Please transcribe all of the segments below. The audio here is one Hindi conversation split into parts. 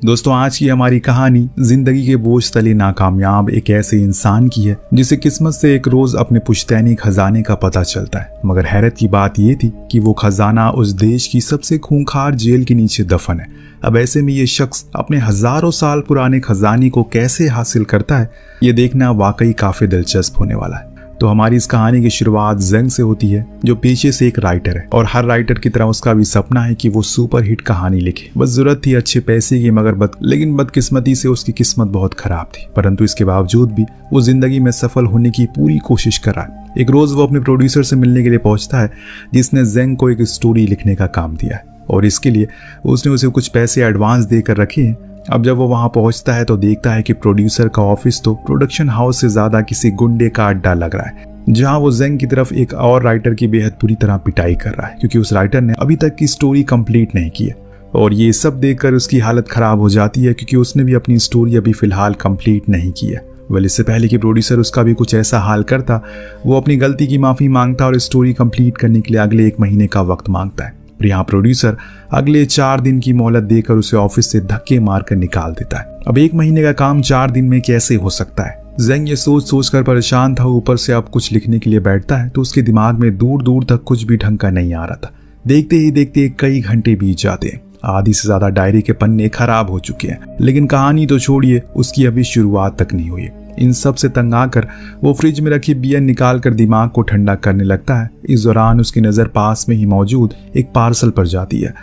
दोस्तों, आज की हमारी कहानी जिंदगी के बोझ तले नाकामयाब एक ऐसे इंसान की है जिसे किस्मत से एक रोज अपने पुश्तैनी खजाने का पता चलता है। मगर हैरत की बात यह थी कि वो खजाना उस देश की सबसे खूंखार जेल के नीचे दफन है। अब ऐसे में ये शख्स अपने हजारों साल पुराने खजाने को कैसे हासिल करता है, ये देखना वाकई काफी दिलचस्प होने वाला है। तो हमारी इस कहानी की शुरुआत ज़ेंग से होती है, जो पेशे से एक राइटर है और हर राइटर की तरह उसका भी सपना है कि वो सुपर हिट कहानी लिखे। बस जरूरत थी अच्छे पैसे की, मगर लेकिन बदकिस्मती से उसकी किस्मत बहुत खराब थी। परंतु इसके बावजूद भी वो जिंदगी में सफल होने की पूरी कोशिश कर रहा है। एक रोज वो अपने प्रोड्यूसर से मिलने के लिए पहुंचता है, जिसने ज़ेंग को एक स्टोरी लिखने का काम दिया है और इसके लिए उसने उसे कुछ पैसे एडवांस देकर रखे हैं। अब जब वो वहां पहुंचता है तो देखता है कि प्रोड्यूसर का ऑफिस तो प्रोडक्शन हाउस से ज्यादा किसी गुंडे का अड्डा लग रहा है, जहां वो ज़ेंग की तरफ एक और राइटर की बेहद बुरी तरह पिटाई कर रहा है, क्योंकि उस राइटर ने अभी तक की स्टोरी कंप्लीट नहीं की है। और ये सब देखकर उसकी हालत खराब हो जाती है, क्योंकि उसने भी अपनी स्टोरी अभी फिलहाल कंप्लीट नहीं की है। इससे पहले कि प्रोड्यूसर उसका भी कुछ ऐसा हाल करता, वो अपनी गलती की माफी मांगता और स्टोरी कंप्लीट करने के लिए अगले 1 महीने का वक्त मांगता है। यहाँ प्रोड्यूसर अगले 4 दिन की मोहलत देकर उसे ऑफिस से धक्के मारकर निकाल देता है। अब 1 महीने का काम 4 दिन में कैसे हो सकता है? ज़ेंग ये सोच कर परेशान था। ऊपर से अब कुछ लिखने के लिए बैठता है तो उसके दिमाग में दूर दूर तक कुछ भी ढंग का नहीं आ रहा था। देखते ही देखते कई घंटे बीत जाते हैं। आधी से ज्यादा डायरी के पन्ने खराब हो चुके हैं, लेकिन कहानी तो छोड़िए, उसकी अभी शुरुआत तक नहीं हुई। इन सब से तंग आकर वो फ्रिज में रखी बियर निकाल कर दिमाग को ठंडा करने लगता है। इस दौरान उसकी नज़र पास में ही मौजूद एक पार्सल पर जाती है,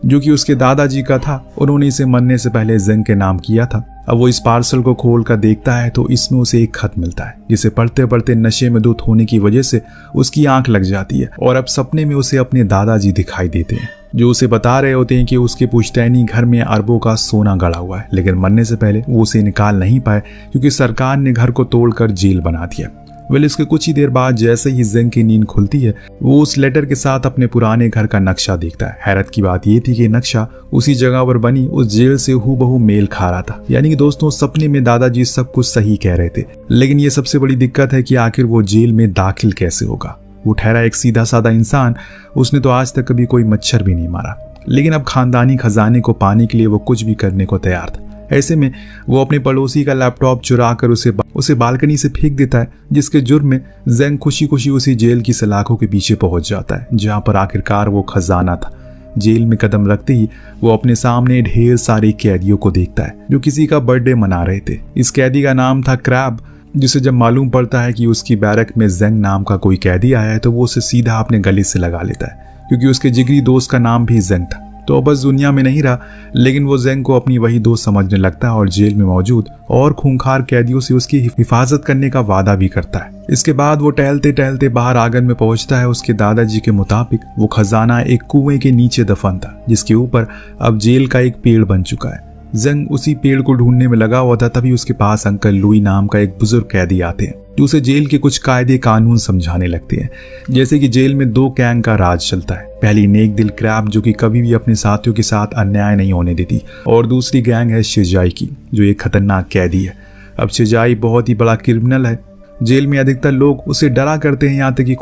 जो कि उसके दादाजी का था। उन्होंने इसे मरने से पहले ज़ेंग के नाम किया था। अब वो इस पार्सल को खोल कर देखता है तो इसमें उसे एक खत मिलता है, जिसे पढ़ते पढ़ते नशे में धुत होने की वजह से उसकी आंख लग जाती है और अब सपने में उसे अपने दादाजी दिखाई देते हैं, जो उसे बता रहे होते हैं कि उसके पुश्तैनी घर में अरबों का सोना गड़ा हुआ है, लेकिन मरने से पहले वो उसे निकाल नहीं पाए क्योंकि सरकार ने घर को तोड़कर जेल बना दिया। इसके कुछ ही देर बाद जैसे ही ज़ेंग की नींद खुलती है, वो उस लेटर के साथ अपने पुराने घर का नक्शा देखता है। हैरत की बात ये थी कि नक्शा उसी जगह पर बनी उस जेल से हूबहू मेल खा रहा था। यानी कि दोस्तों, सपने में दादाजी सब कुछ सही कह रहे थे, लेकिन ये सबसे बड़ी दिक्कत है कि आखिर वो जेल में दाखिल कैसे होगा। वो ठहरा एक सीधा साधा इंसान, उसने तो आज तक कभी कोई मच्छर भी नहीं मारा, लेकिन अब खानदानी खजाने को पाने के लिए वो कुछ भी करने को तैयार था। ऐसे में वो अपने पड़ोसी का लैपटॉप चुरा कर उसे बालकनी से फेंक देता है, जिसके जुर्म में ज़ेंग खुशी खुशी उसी जेल की सलाखों के पीछे पहुंच जाता है, जहां पर आखिरकार वो खजाना था। जेल में कदम रखते ही वो अपने सामने ढेर सारे कैदियों को देखता है, जो किसी का बर्थडे मना रहे थे। इस कैदी का नाम था क्रैब, जिसे जब मालूम पड़ता है कि उसकी बैरक में ज़ेंग नाम का कोई कैदी आया है तो वो उसे सीधा अपने गले से लगा लेता है, क्योंकि उसके जिगरी दोस्त का नाम भी ज़ेंग था। तो बस दुनिया में नहीं रहा, लेकिन वो ज़ेंग को अपनी वही दोस्त समझने लगता है और जेल में मौजूद और खूंखार कैदियों से उसकी हिफाजत करने का वादा भी करता है। इसके बाद वो टहलते टहलते बाहर आंगन में पहुंचता है। उसके दादाजी के मुताबिक वो खजाना एक कुएं के नीचे दफन था, जिसके ऊपर अब जेल का एक पेड़ बन चुका है। ज़ेंग उसी पेड़ को ढूंढने में लगा हुआ था, तभी उसके पास अंकल लुई नाम का एक बुजुर्ग कैदी आते हैं, जो उसे जेल के कुछ कायदे कानून समझाने लगते हैं। जैसे कि जेल में 2 गैंग का राज चलता है। पहली नेक दिल क्रैब, जो कि कभी भी अपने साथियों के साथ अन्याय नहीं होने देती, और दूसरी गैंग है शिजाई की, जो एक खतरनाक कैदी है। अब शिजाई बहुत ही बड़ा क्रिमिनल है। जेल में अधिकतर लोग उसे डरा करते हैं,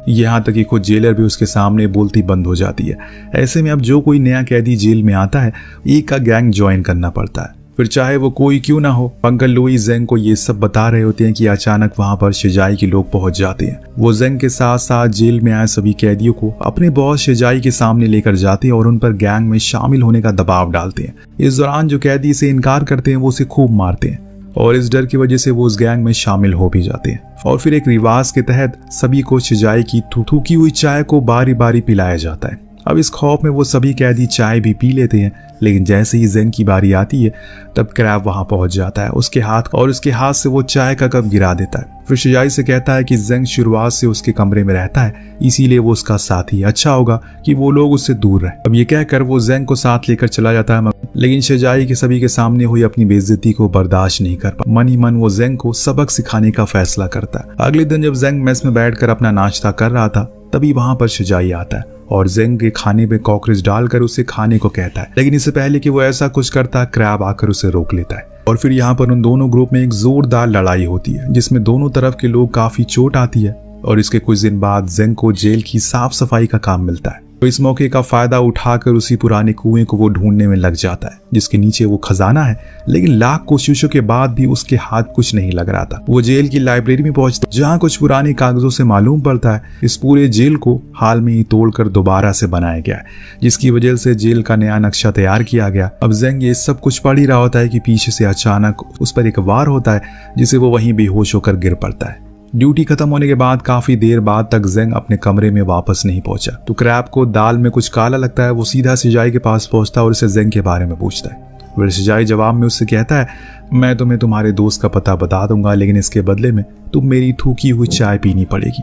यहाँ तक कि खुद जेलर भी उसके सामने बोलती बंद हो जाती है। ऐसे में अब जो कोई नया कैदी जेल में आता है, एक का गैंग ज्वाइन करना पड़ता है, फिर चाहे वो कोई क्यों ना हो। अंकल लुई ज़ेंग को ये सब बता रहे होते हैं कि अचानक वहां पर शिजाई के लोग पहुंच जाते हैं। वो ज़ेंग के साथ साथ जेल में आए सभी कैदियों को अपने बॉस शिजाई के सामने लेकर जाते हैं और उन पर गैंग में शामिल होने का दबाव डालते हैं। इस दौरान जो कैदी से इनकार करते हैं वो उसे खूब मारते हैं, और इस डर की वजह से वो उस गैंग में शामिल हो भी जाते हैं। और फिर एक रिवाज के तहत सभी को शिजाई की थूकी हुई चाय को बारी बारी पिलाया जाता है। अब इस खौफ में वो सभी कैदी चाय भी पी लेते हैं, लेकिन जैसे ही ज़ेंग की बारी आती है तब क्रैब वहां पहुंच जाता है। उसके हाथ से वो चाय का कप गिरा देता है। फिर शिजाई से कहता है कि ज़ेंग शुरुआत से उसके कमरे में रहता है, इसीलिए वो उसका साथी, अच्छा होगा कि वो लोग उससे दूर रहे। अब ये कहकर वो ज़ेंग को साथ लेकर चला जाता है, लेकिन शिजाई के सभी के सामने हुई अपनी बेइज्जती को बर्दाश्त नहीं कर पा मन ही मन वो ज़ेंग को सबक सिखाने का फैसला करता है। अगले दिन जब ज़ेंग मेस में बैठकर अपना नाश्ता कर रहा था, तभी वहां पर शिजाई आता है और ज़ेंग के खाने में कॉकरोच डालकर उसे खाने को कहता है, लेकिन इससे पहले कि वो ऐसा कुछ करता, क्रैब आकर उसे रोक लेता है। और फिर यहाँ पर उन दोनों ग्रुप में एक जोरदार लड़ाई होती है, जिसमें दोनों तरफ के लोग काफी चोट आती है। और इसके कुछ दिन बाद ज़ेंग को जेल की साफ सफाई का काम मिलता है। तो इस मौके का फायदा उठाकर उसी पुराने कुएं को वो ढूंढने में लग जाता है जिसके नीचे वो खजाना है। लेकिन लाख कोशिशों के बाद भी उसके हाथ कुछ नहीं लग रहा था। वो जेल की लाइब्रेरी में पहुंचता है जहां कुछ पुराने कागजों से मालूम पड़ता है इस पूरे जेल को हाल में ही तोड़कर दोबारा से बनाया गया है, जिसकी वजह से जेल का नया नक्शा तैयार किया गया। अब ज़ेंग ये सब कुछ पढ़ ही रहा होता है कि पीछे से अचानक उस पर एक वार होता है जिसे वो वहीं बेहोश होकर गिर पड़ता है। ड्यूटी खत्म होने के बाद काफी देर बाद तक ज़ेंग अपने कमरे में वापस नहीं पहुंचा तो क्रैब को दाल में कुछ काला लगता है। वो सीधा सिजाई के पास पहुंचता है और उसे ज़ेंग के बारे में पूछता है। वह सिजाई जवाब में उससे कहता है, मैं तुम्हें तुम्हारे दोस्त का पता बता दूंगा, लेकिन इसके बदले में तुम मेरी थूकी हुई चाय पीनी पड़ेगी।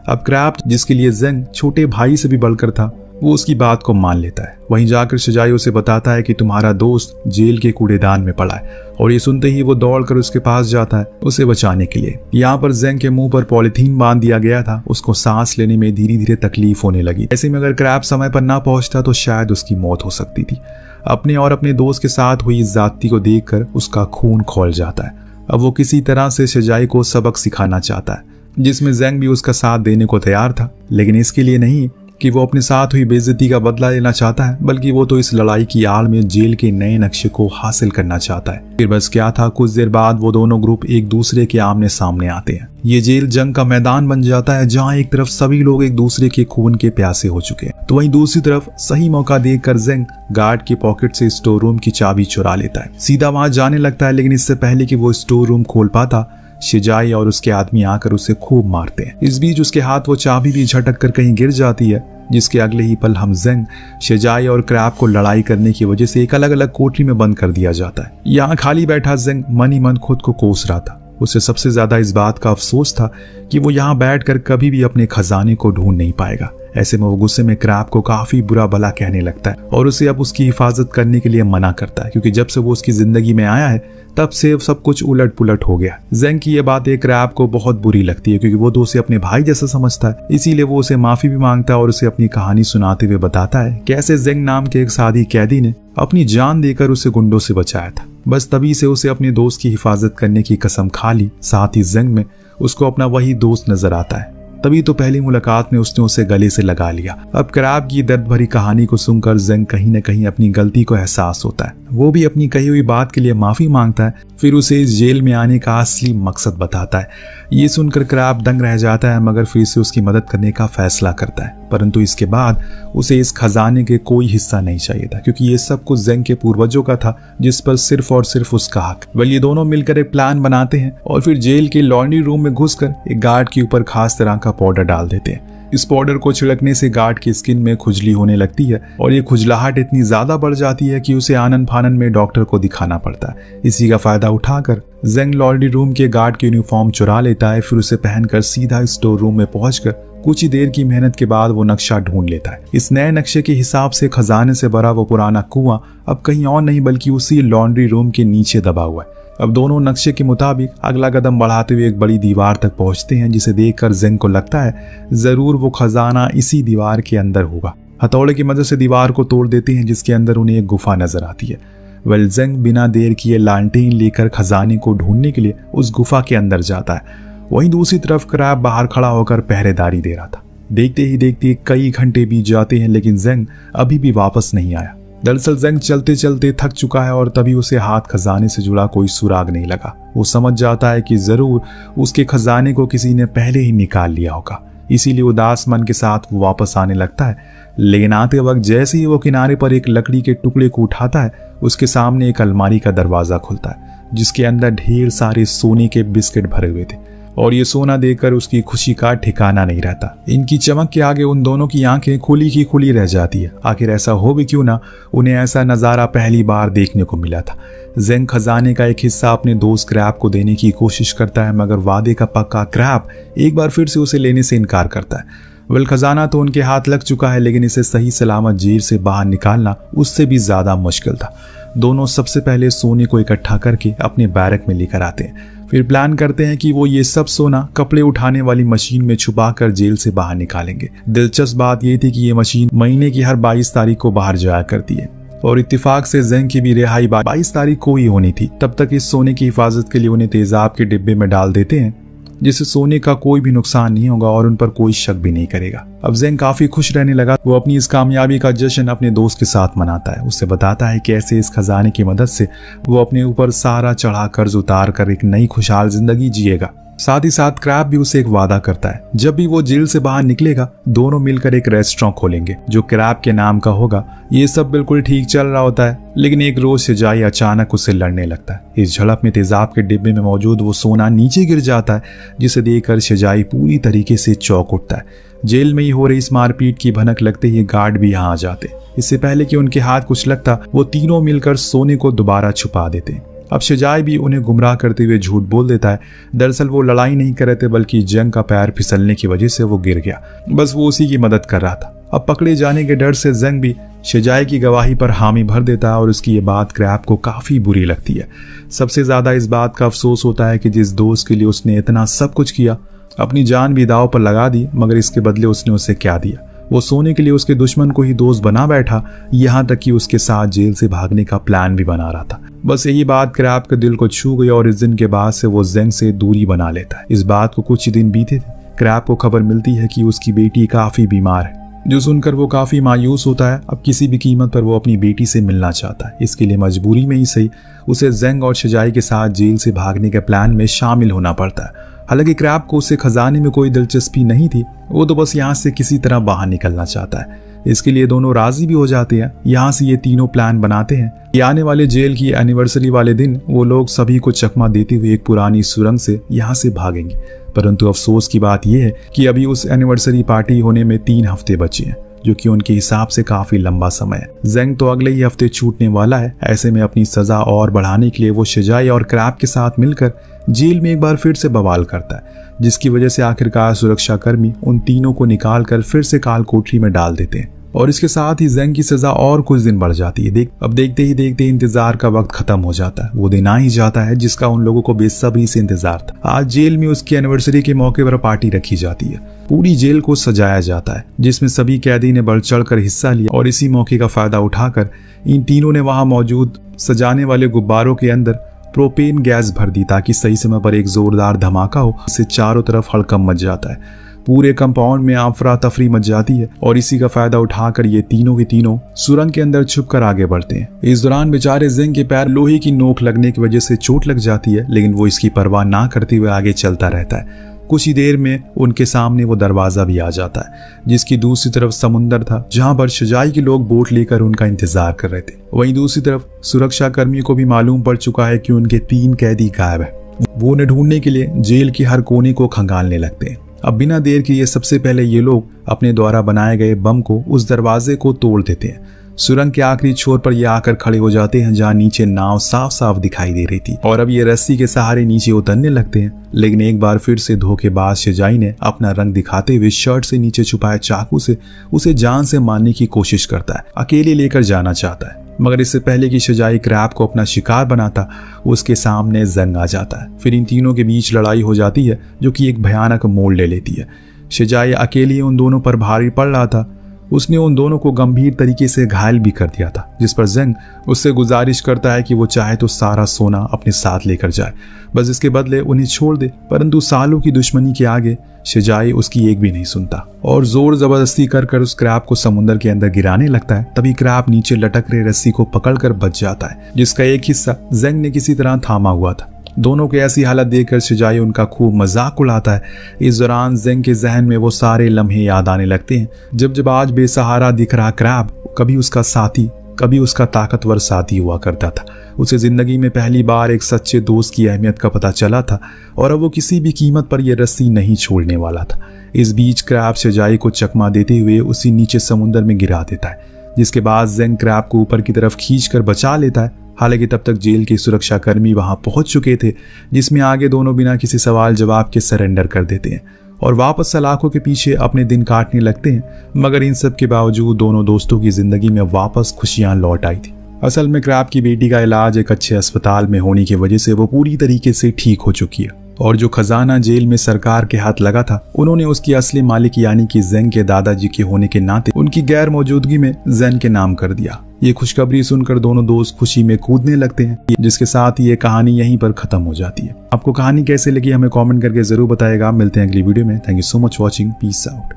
अब क्रैब, जिसके लिए ज़ेंग छोटे भाई से भी बढ़कर था, वो उसकी बात को मान लेता है। वहीं जाकर सिजाई उसे बताता है कि तुम्हारा दोस्त जेल के कूड़ेदान में पड़ा है, और ये सुनते ही वो दौड़कर उसके पास जाता है उसे बचाने के लिए। यहाँ पर ज़ेंग के मुंह पर पॉलिथीन बांध दिया गया था। उसको सांस लेने में धीरे धीरे तकलीफ होने लगी। ऐसे में अगर क्रैब समय पर ना पहुंचता तो शायद उसकी मौत हो सकती थी। अपने और अपने दोस्त के साथ हुई इस ज्यादती को देखकर उसका खून खौल जाता है। अब वो किसी तरह से सिजाई को सबक सिखाना चाहता है, जिसमें ज़ेंग भी उसका साथ देने को तैयार था, लेकिन इसके लिए नहीं कि वो अपने साथ हुई बेइज्जती का बदला लेना चाहता है, बल्कि वो तो इस लड़ाई की आड़ में जेल के नए नक्शे को हासिल करना चाहता है। फिर बस क्या था, कुछ देर बाद वो दोनों ग्रुप एक दूसरे के आमने सामने आते हैं। ये जेल जंग का मैदान बन जाता है जहां एक तरफ सभी लोग एक दूसरे के खून के प्यासे हो चुके हैं, तो वहीं दूसरी तरफ सही मौका देखकर ज़ेंग गार्ड के पॉकेट से स्टोर रूम की चाबी चुरा लेता है। सीधा वहां जाने लगता है, लेकिन इससे पहले कि वो स्टोर रूम खोल पाता, शिजाई और उसके आदमी आकर उसे खूब मारते हैं। इस बीच उसके हाथ वो चाबी भी झटक कर कहीं गिर जाती है, जिसके अगले ही पल हम ज़ेंग, शिजाई और क्रैब को लड़ाई करने की वजह से एक अलग अलग कोठरी में बंद कर दिया जाता है। यहाँ खाली बैठा ज़ेंग मन ही मन खुद को कोस रहा था। उसे सबसे ज्यादा इस बात का अफसोस था कि वो यहाँ बैठकर कभी भी अपने खजाने को ढूंढ नहीं पाएगा। ऐसे में वो गुस्से में क्रैब को काफी बुरा भला कहने लगता है और उसे अब उसकी हिफाजत करने के लिए मना करता है, क्योंकि जब से वो उसकी जिंदगी में आया है तब से सब कुछ उलट पुलट हो गया। ज़ेंग की ये बातें क्रैब को बहुत बुरी लगती है, क्योंकि वो तो उसे अपने भाई जैसा समझता है। इसीलिए वो उसे माफी भी मांगता है और उसे अपनी कहानी सुनाते हुए बताता है कैसे ज़ेंग नाम के एक साथी कैदी ने अपनी जान देकर उसे गुंडों से बचाया था। बस तभी से उसे अपने दोस्त की हिफाजत करने की कसम खा ली। साथ ही ज़ेंग में उसको अपना वही दोस्त नजर आता है। तभी तो पहली मुलाकात में उसने उसे गले से लगा लिया। अब क्रैब की दर्द भरी कहानी को सुनकर ज़ेंग कहीं न कहीं अपनी गलती को एहसास होता है। वो भी अपनी कही हुई बात के लिए माफी मांगता है, फिर उसे इस जेल में आने का असली मकसद बताता है। ये सुनकर क्रैब दंग रह जाता है, मगर फिर से उसकी मदद करने का फैसला करता है। परंतु इसके बाद उसे इस खजाने के कोई हिस्सा नहीं चाहिए था, क्योंकि ये सब कुछ ज़ेंग के पूर्वजों का था, जिस पर सिर्फ और सिर्फ उसका हक। वह ये दोनों मिलकर एक प्लान बनाते हैं और फिर जेल के लॉन्ड्री रूम में घुसकर एक गार्ड के ऊपर खास तरह का पाउडर डाल देते हैं। इस पाउडर को छिड़कने से गार्ड की स्किन में खुजली होने लगती है और ये खुजलाहट इतनी ज्यादा बढ़ जाती है कि उसे आनन फानन में डॉक्टर को दिखाना पड़ता है। इसी का फायदा उठाकर ज़ेंग लॉन्ड्री रूम के गार्ड की यूनिफॉर्म चुरा लेता है, फिर उसे पहनकर सीधा स्टोर रूम में पहुंचकर कुछ ही देर की मेहनत के बाद वो नक्शा ढूंढ लेता है। इस नए नक्शे के हिसाब से खजाने से भरा वो पुराना कुआं अब कहीं और नहीं बल्कि उसी लॉन्ड्री रूम के नीचे दबा हुआ है। अब दोनों नक्शे के मुताबिक अगला कदम बढ़ाते हुए एक बड़ी दीवार तक पहुंचते हैं, जिसे देखकर ज़ेंग को लगता है जरूर वो खजाना इसी दीवार के अंदर होगा। हथौड़े की मदद से दीवार को तोड़ देते हैं, जिसके अंदर उन्हें एक गुफा नजर आती है। वेल, ज़ेंग बिना देर किए लालटेन लेकर खजाने को ढूंढने के लिए उस गुफा के अंदर जाता है। वहीं दूसरी तरफ क्रैब बाहर खड़ा होकर पहरेदारी दे रहा था। देखते ही देखते कई घंटे बीत जाते हैं, लेकिन ज़ेंग अभी भी वापस नहीं आया। दरअसल ज़ेंग चलते चलते थक चुका है और तभी उसे हाथ खजाने से जुड़ा कोई सुराग नहीं लगा। वो समझ जाता है कि जरूर उसके खजाने को किसी ने पहले ही निकाल लिया होगा। इसीलिए उदास मन के साथ वो वापस आने लगता है, लेकिन आते वक्त जैसे ही वो किनारे पर एक लकड़ी के टुकड़े को उठाता है, उसके सामने एक अलमारी का दरवाजा खुलता है, जिसके अंदर ढेर सारे सोने के बिस्किट भरे हुए थे। और ये सोना देखकर उसकी खुशी का ठिकाना नहीं रहता। इनकी चमक के आगे उन दोनों की आंखें खुली की खुली रह जाती है। आखिर ऐसा हो भी क्यों ना, उन्हें ऐसा नज़ारा पहली बार देखने को मिला था। ज़ेंग खजाने का एक हिस्सा अपने दोस्त क्रैब को देने की कोशिश करता है, मगर वादे का पक्का क्रैब एक बार फिर से उसे लेने से इनकार करता है। वेल, खजाना तो उनके हाथ लग चुका है, लेकिन इसे सही सलामत जेल से बाहर निकालना उससे भी ज्यादा मुश्किल था। दोनों सबसे पहले सोने को इकट्ठा करके अपने बैरक में लेकर आते हैं। फिर प्लान करते हैं कि वो ये सब सोना कपड़े उठाने वाली मशीन में छुपाकर जेल से बाहर निकालेंगे। दिलचस्प बात यह थी कि ये मशीन महीने की हर 22 तारीख को बाहर जाया करती है और इत्तेफाक से ज़ेंग की भी रिहाई 22 तारीख को ही होनी थी। तब तक इस सोने की हिफाजत के लिए उन्हें तेजाब के डिब्बे में डाल देते हैं जिससे सोने का कोई भी नुकसान नहीं होगा और उन पर कोई शक भी नहीं करेगा। अब जेंग काफी खुश रहने लगा। वो अपनी इस कामयाबी का जश्न अपने दोस्त के साथ मनाता है। उससे बताता है कि ऐसे इस खजाने की मदद से वो अपने ऊपर सारा चढ़ा कर्ज उतार कर एक नई खुशहाल जिंदगी जिएगा। साथ ही साथ क्रैब भी उसे एक वादा करता है, जब भी वो जेल से बाहर निकलेगा दोनों मिलकर एक रेस्टोरेंट खोलेंगे जो क्रैब के नाम का होगा। ये सब बिल्कुल ठीक चल रहा होता है, लेकिन एक रोज शिजाई अचानक उससे लड़ने लगता है। इस झड़प में तेजाब के डिब्बे में मौजूद वो सोना नीचे गिर जाता है, जिसे देखकर शिजाई पूरी तरीके से चौंक उठता है। जेल में ही हो रही इस मारपीट की भनक लगते ही गार्ड भी यहाँ आ जाते। इससे पहले कि उनके हाथ कुछ लगता, वो तीनों मिलकर सोने को दोबारा छुपा देते। अब शिजाई भी उन्हें गुमराह करते हुए झूठ बोल देता है। दरअसल वो लड़ाई नहीं कर रहे थे, बल्कि जंग का पैर फिसलने की वजह से वो गिर गया, बस वो उसी की मदद कर रहा था। अब पकड़े जाने के डर से जंग भी शिजाई की गवाही पर हामी भर देता है और उसकी ये बात क्रैब को काफी बुरी लगती है। सबसे ज्यादा इस बात का अफसोस होता है कि जिस दोस्त के लिए उसने इतना सब कुछ किया, अपनी जान भी दांव पर लगा दी, मगर इसके बदले उसने उसे क्या दिया। वो सोने के लिए उसके दुश्मन को ही दोस्त बना बैठा, यहाँ तक कि उसके साथ जेल से भागने का प्लान भी बना रहा था। बस यही बात क्रैब के दिल को छू गई और इस दिन के बाद से वो जेंग से दूरी बना लेता है। इस बात को कुछ ही दिन बीते थे, क्रैब को खबर मिलती है कि उसकी बेटी काफी बीमार है, जो सुनकर वो काफी मायूस होता है। अब किसी भी कीमत पर वो अपनी बेटी से मिलना चाहता है। इसके लिए मजबूरी में ही सही उसे जेंग और शिजाई के साथ जेल से भागने के प्लान में शामिल होना पड़ता है। हालांकि क्रैब को उससे खजाने में कोई दिलचस्पी नहीं थी, वो तो बस यहाँ से किसी तरह बाहर निकलना चाहता है। इसके लिए दोनों राजी भी हो जाते हैं। यहाँ से ये तीनों प्लान बनाते हैं कि आने वाले जेल की एनिवर्सरी वाले दिन वो लोग सभी को चकमा देते हुए एक पुरानी सुरंग से यहाँ से भागेंगे। परंतु अफसोस की बात यह है कि अभी उस एनिवर्सरी पार्टी होने में 3 हफ्ते बचे हैं, जो कि उनके हिसाब से काफी लंबा समय है। जेंग तो अगले ही हफ्ते छूटने वाला है। ऐसे में अपनी सजा और बढ़ाने के लिए वो शिजाई और क्रैब के साथ मिलकर जेल में एक बार फिर से बवाल करता है, जिसकी वजह से आखिरकार सुरक्षाकर्मी उन तीनों को निकाल कर फिर से काल कोठरी में डाल देते हैं। और इसके साथ ही जेंग की सजा और कुछ दिन बढ़ जाती है। अब देखते ही देखते इंतजार का वक्त खत्म हो जाता है। वो दिन आ ही जाता है जिसका उन लोगों को बेसब्री से इंतजार था। आज जेल में उसकी एनिवर्सरी के मौके पर पार्टी रखी जाती है। पूरी जेल को सजाया जाता है, जिसमें सभी कैदी ने बढ़ चढ़ कर हिस्सा लिया और इसी मौके का फायदा उठाकर इन तीनों ने वहां मौजूद सजाने वाले गुब्बारों के अंदर प्रोपेन गैस भर दी, ताकि सही समय पर एक जोरदार धमाका हो। इससे चारों तरफ हड़कंप मच जाता है। पूरे कंपाउंड में अफरा तफरी मच जाती है और इसी का फायदा उठाकर ये तीनों के तीनों सुरंग के अंदर छुपकर आगे बढ़ते हैं। इस दौरान बेचारे जेंग के पैर लोहे की नोक लगने की वजह से चोट लग जाती है, लेकिन वो इसकी परवाह ना करते हुए आगे चलता रहता है। कुछ ही देर में उनके सामने वो दरवाजा भी आ जाता है, जिसकी दूसरी तरफ समुंदर था, जहां पर शिजाई के लोग बोट लेकर उनका इंतजार कर रहे थे। वहीं दूसरी तरफ सुरक्षा कर्मियों को भी मालूम पड़ चुका है कि उनके 3 कैदी गायब है। वो उन्हें ढूंढने के लिए जेल के हर कोने को खंगालने लगते हैं। अब बिना देर किए सबसे पहले ये लोग अपने द्वारा बनाए गए बम को उस दरवाजे को तोड़ देते हैं। सुरंग के आखिरी छोर पर ये आकर खड़े हो जाते हैं, जहां नीचे नाव साफ साफ दिखाई दे रही थी और अब ये रस्सी के सहारे नीचे उतरने लगते हैं। लेकिन एक बार फिर से धोखेबाज शिजाई ने अपना रंग दिखाते हुए शर्ट से नीचे छुपाए चाकू से उसे जान से मारने की कोशिश करता है। अकेले लेकर जाना चाहता है, मगर इससे पहले कि शिजाई क्रैब को अपना शिकार बनाता, उसके सामने जेंग आ जाता है। फिर इन तीनों के बीच लड़ाई हो जाती है, जो कि एक भयानक मोड़ ले लेती है। शिजाई अकेले उन दोनों पर भारी पड़ रहा था। उसने उन दोनों को गंभीर तरीके से घायल भी कर दिया था, जिस पर जेंग उससे गुजारिश करता है कि वो चाहे तो सारा सोना अपने साथ लेकर जाए, बस इसके बदले उन्हें छोड़ दे। परंतु सालों की दुश्मनी के आगे शिजाई उसकी एक भी नहीं सुनता और जोर जबरदस्ती कर उस क्रैब को समुद्र के अंदर गिराने लगता है। तभी क्रैब नीचे लटक रहे रस्सी को पकड़कर बच जाता है, जिसका एक हिस्सा जेंग ने किसी तरह थामा हुआ था। दोनों की ऐसी हालत देखकर शिजाई उनका खूब मजाक उड़ाता है। इस दौरान जेंग के जहन में वो सारे लम्हे याद आने लगते हैं, जब आज बेसहारा दिख रहा क्रैब कभी उसका साथी, कभी उसका ताकतवर साथी हुआ करता था। उसे जिंदगी में पहली बार एक सच्चे दोस्त की अहमियत का पता चला था और अब वो किसी भी कीमत पर यह रस्सी नहीं छोड़ने वाला था। इस बीच क्रैब शिजाई को चकमा देते हुए उसी नीचे समुद्र में गिरा देता है, जिसके बाद जेंग क्रैब को ऊपर की तरफ खींचकर बचा लेता है। हालांकि तब तक जेल के सुरक्षा कर्मी वहां पहुंच चुके थे, जिसमें आगे दोनों बिना किसी सवाल जवाब के सरेंडर कर देते हैं और वापस सलाखों के पीछे अपने दिन काटने लगते हैं। मगर इन सब के बावजूद दोनों दोस्तों की जिंदगी में वापस खुशियां लौट आई थी। असल में क्रैब की बेटी का इलाज एक अच्छे अस्पताल में होने की वजह से वो पूरी तरीके से ठीक हो चुकी है और जो खजाना जेल में सरकार के हाथ लगा था, उन्होंने उसकी असली मालिक यानी कि जेंग के दादाजी के होने के नाते उनकी गैर मौजूदगी में जेन के नाम कर दिया। ये खुशखबरी सुनकर दोनों दोस्त खुशी में कूदने लगते हैं, जिसके साथ ये कहानी यहीं पर खत्म हो जाती है। आपको कहानी कैसे लगी हमें कमेंट करके जरूर बताएगा। मिलते हैं अगली वीडियो में। Thank you so much watching. Peace out.